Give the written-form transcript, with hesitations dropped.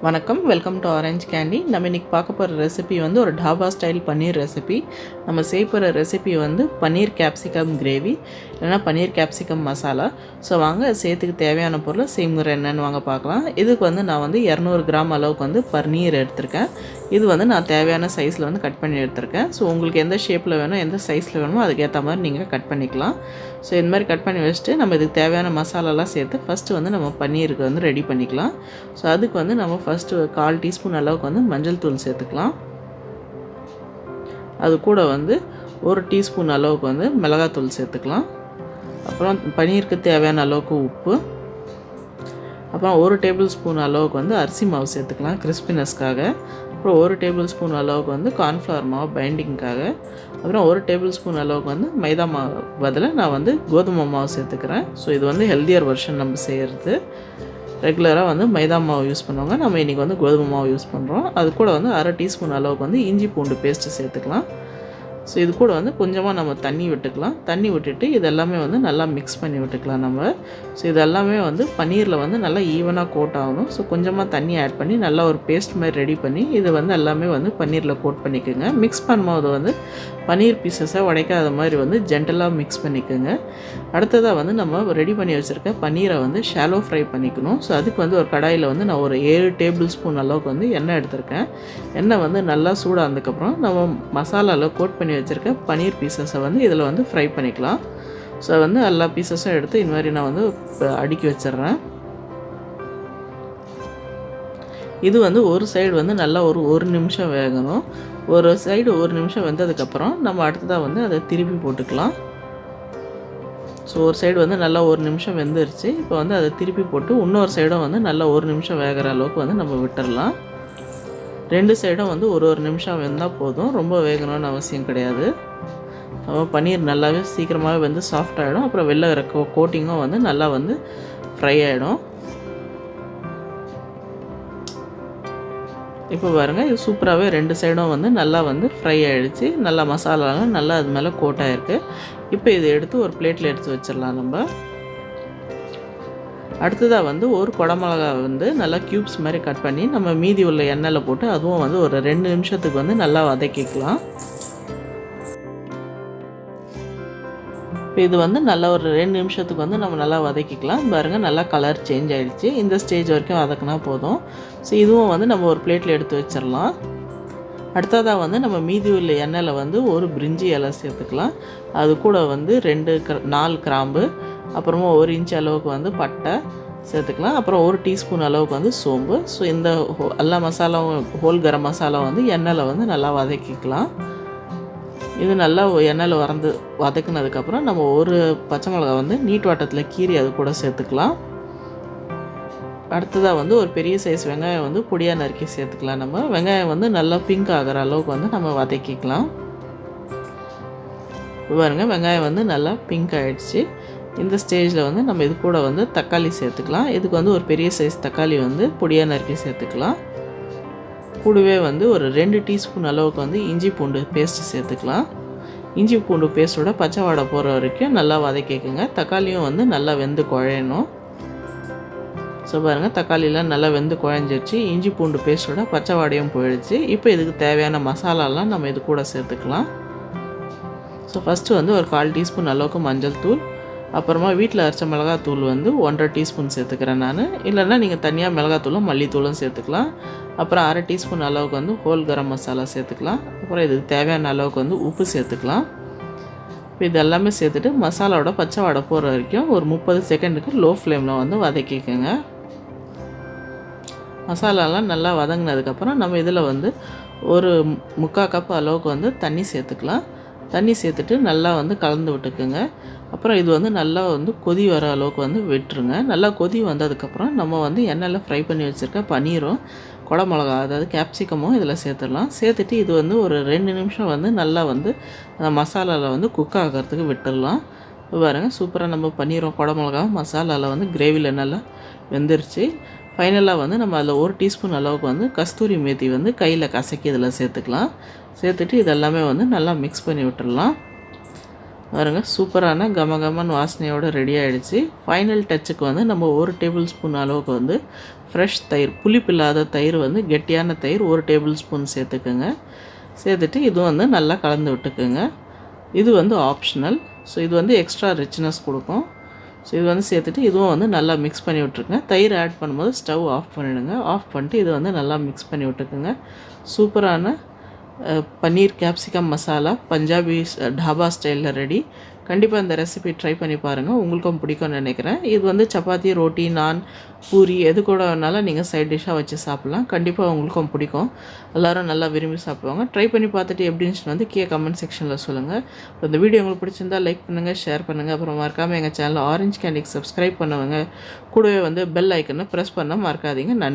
வணக்கம், welcome to orange candy. நம்ம இன்றைக்கி பார்க்க போகிற ரெசிபி வந்து ஒரு டாபா ஸ்டைல் பன்னீர் ரெசிபி. நம்ம செய்ய போகிற ரெசிபி வந்து பன்னீர் கேப்சிகம் கிரேவி இல்லைனா பன்னீர் கேப்சிகம் மசாலா. ஸோ வாங்க சேர்த்துக்கு தேவையான பொருள் செய்முறை என்னென்னு வாங்க பார்க்கலாம். இதுக்கு வந்து நான் வந்து 200 கிராம் அளவுக்கு வந்து பன்னீர் எடுத்திருக்கேன். இது வந்து நான் தேவையான சைஸில் வந்து கட் பண்ணி எடுத்திருக்கேன். ஸோ உங்களுக்கு எந்த ஷேப்பில் வேணும், எந்த சைஸில் வேணுமோ அதுக்கேற்ற மாதிரி நீங்கள் கட் பண்ணிக்கலாம். ஸோ இந்த மாதிரி கட் பண்ணி வச்சுட்டு நம்ம இதுக்கு தேவையான மசாலாலாம் சேர்த்து ஃபஸ்ட்டு வந்து நம்ம பன்னீருக்கு வந்து ரெடி பண்ணிக்கலாம். ஸோ அதுக்கு வந்து நம்ம ஃபஸ்ட்டு 1/4 டீஸ்பூன் அளவுக்கு வந்து மஞ்சள் தூள் சேர்த்துக்கலாம். அது கூட வந்து 1 டீஸ்பூன் அளவுக்கு வந்து மிளகாத்தூள் சேர்த்துக்கலாம். அப்புறம் பன்னீருக்கு தேவையான அளவுக்கு உப்பு, அப்புறம் 1 டேபிள் ஸ்பூன் அளவுக்கு வந்து அரிசி மாவு சேர்த்துக்கலாம் கிறிஸ்பினஸ்க்காக. அப்புறம் 1 டேபிள் ஸ்பூன் அளவுக்கு வந்து கார்ன்ஃப்ளவர் மாவு பைண்டிங்க்காக. அப்புறம் 1 டேபிள் ஸ்பூன் அளவுக்கு வந்து மைதா மாவு பதிலாக நான் வந்து கோதுமை மாவு சேர்த்துக்கிறேன். ஸோ இது வந்து ஹெல்த்தியர் வெர்ஷன் நம்ம செய்கிறது. ரெகுலராக வந்து மைதா மாவு யூஸ் பண்ணுவாங்க, நம்ம இன்றைக்கி வந்து கோதுமை மாவு யூஸ் பண்ணுறோம். அது கூட வந்து 1/2 டீஸ்பூன் அளவுக்கு வந்து இஞ்சி பூண்டு பேஸ்ட்டு சேர்த்துக்கலாம். ஸோ இது கூட வந்து கொஞ்சமாக நம்ம தண்ணி விட்டுக்கலாம். தண்ணி விட்டுட்டு இதெல்லாமே வந்து நல்லா மிக்ஸ் பண்ணி விட்டுக்கலாம் நம்ம. ஸோ இதெல்லாமே வந்து பன்னீரில் வந்து நல்லா ஈவனாக கோட் ஆகணும். ஸோ கொஞ்சமாக தண்ணி ஆட் பண்ணி நல்லா ஒரு பேஸ்ட் மாதிரி ரெடி பண்ணி இது வந்து எல்லாமே வந்து பன்னீரில் கோட் பண்ணிக்கோங்க. மிக்ஸ் பண்ணும்போது வந்து பன்னீர் பீசஸை உடைக்காத மாதிரி வந்து ஜென்டலாக மிக்ஸ் பண்ணிக்கோங்க. அடுத்ததாக வந்து நம்ம ரெடி பண்ணி வச்சுருக்க பன்னீரை வந்து ஷாலோ ஃப்ரை பண்ணிக்கணும். ஸோ அதுக்கு வந்து ஒரு கடாயில் வந்து நான் ஒரு 7 டேபிள் ஸ்பூன் அளவுக்கு வந்து எண்ணெய் எடுத்திருக்கேன். எண்ணெய் வந்து நல்லா சூடானதுக்கப்புறம் நம்ம மசாலாவில் கோட் பண்ணி வச்சுருக்க பன்னீர் பீசஸை வந்து இதில் வந்து ஃப்ரை பண்ணிக்கலாம். ஸோ வந்து எல்லா பீசஸும் எடுத்து இந்த மாதிரி நான் வந்து அடுக்கி வச்சிடுறேன். இது வந்து ஒரு சைடு வந்து நல்லா ஒரு நிமிஷம் வேகணும். ஒரு சைடு 1 நிமிஷம் வெந்ததுக்கப்புறம் நம்ம அடுத்ததாக வந்து அதை திருப்பி போட்டுக்கலாம். ஸோ ஒரு சைடு வந்து நல்லா 1 நிமிஷம் வெந்துருச்சு. இப்போ வந்து அதை திருப்பி போட்டு இன்னொரு சைடும் வந்து நல்லா 1 நிமிஷம் வேகிற அளவுக்கு வந்து நம்ம விட்டுடலாம். 2 சைடும் வந்து ஒரு நிமிஷம் வெந்தால் போதும், ரொம்ப வேகணும்னு அவசியம் கிடையாது. பன்னீர் நல்லாவே சீக்கிரமாகவே வந்து சாஃப்ட் ஆகிடும். அப்புறம் வெளில இருக்கிற கோட்டிங்கும் வந்து நல்லா வந்து ஃப்ரை ஆகிடும். இப்போ பாருங்கள், இது சூப்பராகவே 2 சைடும் வந்து நல்லா வந்து ஃப்ரை ஆகிடுச்சு. நல்லா மசாலாலாம் நல்லா அது மேலே கோட் ஆகிருக்கு. இப்போ இதை எடுத்து ஒரு பிளேட்டில் எடுத்து வச்சிடலாம் நம்ம. அடுத்ததாக வந்து ஒரு குடமிளகா வந்து நல்லா க்யூப்ஸ் மாதிரி கட் பண்ணி நம்ம மீதி உள்ள எண்ணெயில் போட்டு அதுவும் வந்து ஒரு 2 நிமிஷத்துக்கு வந்து நல்லா வதக்கிக்கலாம். இப்போ இது வந்து நல்லா ஒரு 2 நிமிஷத்துக்கு வந்து நம்ம நல்லா வதக்கிக்கலாம். பாருங்கள், நல்லா கலர் சேஞ்ச் ஆகிடுச்சு. இந்த ஸ்டேஜ் வரைக்கும் வதக்கினா போதும். ஸோ இதுவும் வந்து நம்ம ஒரு பிளேட்டில் எடுத்து வச்சிடலாம். அடுத்ததாக வந்து நம்ம மீதி உள்ள எண்ணெயில் வந்து ஒரு பிரிஞ்சி இலை சேர்த்துக்கலாம். அது கூட வந்து 4 கிராம்பு, அப்புறமா 1 இன்ச் அளவுக்கு வந்து பட்டை சேர்த்துக்கலாம். அப்புறம் 1 டீஸ்பூன் அளவுக்கு வந்து சோம்பு. ஸோ இந்த எல்லா மசாலாவும் ஹோல் கரம் மசாலா வந்து எண்ணெயில் வந்து நல்லா வதக்கிக்கலாம். இது நல்லா எண்ணெயில் வதக்குனதுக்கப்புறம் நம்ம ஒரு பச்சை மிளகா வந்து நீட் வாட்டத்தில் கீறி அது கூட சேர்த்துக்கலாம். அடுத்ததாக வந்து ஒரு பெரிய சைஸ் வெங்காயம் வந்து பொடியாக நறுக்கி சேர்த்துக்கலாம். நம்ம வெங்காயம் வந்து நல்லா பிங்க் ஆகிற அளவுக்கு வந்து நம்ம வதக்கிக்கலாம். பாருங்கள், வெங்காயம் வந்து நல்லா பிங்க் ஆகிடுச்சு. இந்த ஸ்டேஜில் வந்து நம்ம இது கூட வந்து தக்காளி சேர்த்துக்கலாம். இதுக்கு வந்து ஒரு பெரிய சைஸ் தக்காளி வந்து பொடியாக நறுக்கி சேர்த்துக்கலாம். கூடவே வந்து ஒரு 2 டீஸ்பூன் அளவுக்கு வந்து இஞ்சி பூண்டு பேஸ்ட்டு சேர்த்துக்கலாம். இஞ்சி பூண்டு பேஸ்ட்டோட பச்சை வாடை போகிற வரைக்கும் நல்லா வதக்கிக்குங்க. தக்காளியும் வந்து நல்லா வெந்து குழையணும். ஸோ பாருங்கள், தக்காளிலாம் நல்லா வெந்து குழஞ்சிருச்சு. இஞ்சி பூண்டு பேஸ்ட்டோட பச்சை வாடையும் போயிடுச்சு. இப்போ இதுக்கு தேவையான மசாலாலாம் நம்ம இது கூட சேர்த்துக்கலாம். ஸோ ஃபஸ்ட்டு வந்து ஒரு 1/4 டீஸ்பூன் அளவுக்கு மஞ்சள் தூள், அப்புறமா வீட்டில் அரைச்ச மிளகாத்தூள் வந்து 1/2 டீஸ்பூன் சேர்த்துக்கிறேன் நான். இல்லைன்னா நீங்கள் தனியாக மிளகாத்தூளும் மல்லித்தூளும் சேர்த்துக்கலாம். அப்புறம் 1/2 டீஸ்பூன் அளவுக்கு வந்து ஹோல் கரம் மசாலா சேர்த்துக்கலாம். அப்புறம் இதுக்கு தேவையான அளவுக்கு வந்து உப்பு சேர்த்துக்கலாம். இப்போ இது எல்லாமே சேர்த்துட்டு மசாலாவோட பச்சை வாடை போகிற வரைக்கும் ஒரு 30 செகண்டுக்கு லோ ஃப்ளேமில் வந்து வதக்கிக்கோங்க. மசாலாலாம் நல்லா வதங்கினதுக்கப்புறம் நம்ம இதில் வந்து ஒரு 3/4 கப் அளவுக்கு வந்து தண்ணி சேர்த்துக்கலாம். தண்ணி சேர்த்துட்டு நல்லா வந்து கலந்து விட்டுக்குங்க. அப்புறம் இது வந்து நல்லா வந்து கொதி வர அளவுக்கு வந்து விட்டுருங்க. நல்லா கொதி வந்ததுக்கப்புறம் நம்ம வந்து எண்ணெயில் ஃப்ரை பண்ணி வச்சுருக்க பன்னீரும் குடமிளகா அதாவது கேப்சிகமும் இதில் சேர்த்துடலாம். சேர்த்துட்டு இது வந்து ஒரு 2 நிமிஷம் வந்து நல்லா வந்து அந்த மசாலாவில் வந்து குக் ஆகிறதுக்கு விட்டுடலாம். பாருங்கள், சூப்பராக நம்ம பன்னீரும் குடமிளகாவும் மசாலாவில் வந்து கிரேவியில் நல்லா வெந்துருச்சு. ஃபைனலாக வந்து நம்ம அதில் 1 டீஸ்பூன் அளவுக்கு வந்து கஸ்தூரி மேத்தி வந்து கையில் கசக்கி இதில் சேர்த்துக்கலாம். சேர்த்துட்டு இதெல்லாமே வந்து நல்லா மிக்ஸ் பண்ணி விட்டுடலாம். பாருங்கள், சூப்பரான கமகமன் வாசனையோடு ரெடி ஆகிடுச்சு. ஃபைனல் டச்சுக்கு வந்து நம்ம 1 டேபிள் ஸ்பூன் அளவுக்கு வந்து ஃப்ரெஷ் தயிர், புளிப்பு இல்லாத தயிர் வந்து கெட்டியான தயிர் 1 டேபிள் ஸ்பூன் சேர்த்துக்குங்க. சேர்த்துட்டு இதுவும் வந்து நல்லா கலந்து விட்டுக்குங்க. இது வந்து ஆப்ஷனல். ஸோ இது வந்து எக்ஸ்ட்ரா ரிச்னஸ் கொடுக்கும். ஸோ இது வந்து சேர்த்துட்டு இதுவும் வந்து நல்லா மிக்ஸ் பண்ணி விட்ருங்க. தயிர் ஆட் பண்ணும்போது ஸ்டவ் ஆஃப் பண்ணிவிடுங்க. ஆஃப் பண்ணிட்டு இது வந்து நல்லா மிக்ஸ் பண்ணி விட்டுக்குங்க. சூப்பரான பன்னீர் கேப்சிகம் மசாலா பஞ்சாபி டாபா ஸ்டைலில் ரெடி. கண்டிப்பாக இந்த ரெசிபி ட்ரை பண்ணி பாருங்கள், உங்களுக்கும் பிடிக்கும்னு நினைக்கிறேன். இது வந்து சப்பாத்தி, ரோட்டி, நான், பூரி எது கூட வேணாலும் நீங்கள் சைட் டிஷ்ஷாக வச்சு சாப்பிட்லாம். கண்டிப்பாக உங்களுக்கும் பிடிக்கும், எல்லோரும் நல்லா விரும்பி சாப்பிடுவாங்க. ட்ரை பண்ணி பார்த்துட்டு எப்படின்னு வந்து கமெண்ட் செக்ஷனில் சொல்லுங்கள். இந்த வீடியோ உங்களுக்கு பிடிச்சிருந்தா லைக் பண்ணுங்கள், ஷேர் பண்ணுங்கள். அப்புறம் மறக்காமல் எங்கள் சேனல் ஆரஞ்சு கேண்டிக்கு சப்ஸ்கிரைப் பண்ணுவாங்க. கூடவே வந்து பெல் ஐக்கனை ப்ரெஸ் பண்ண மறக்காதீங்க. நன்றி.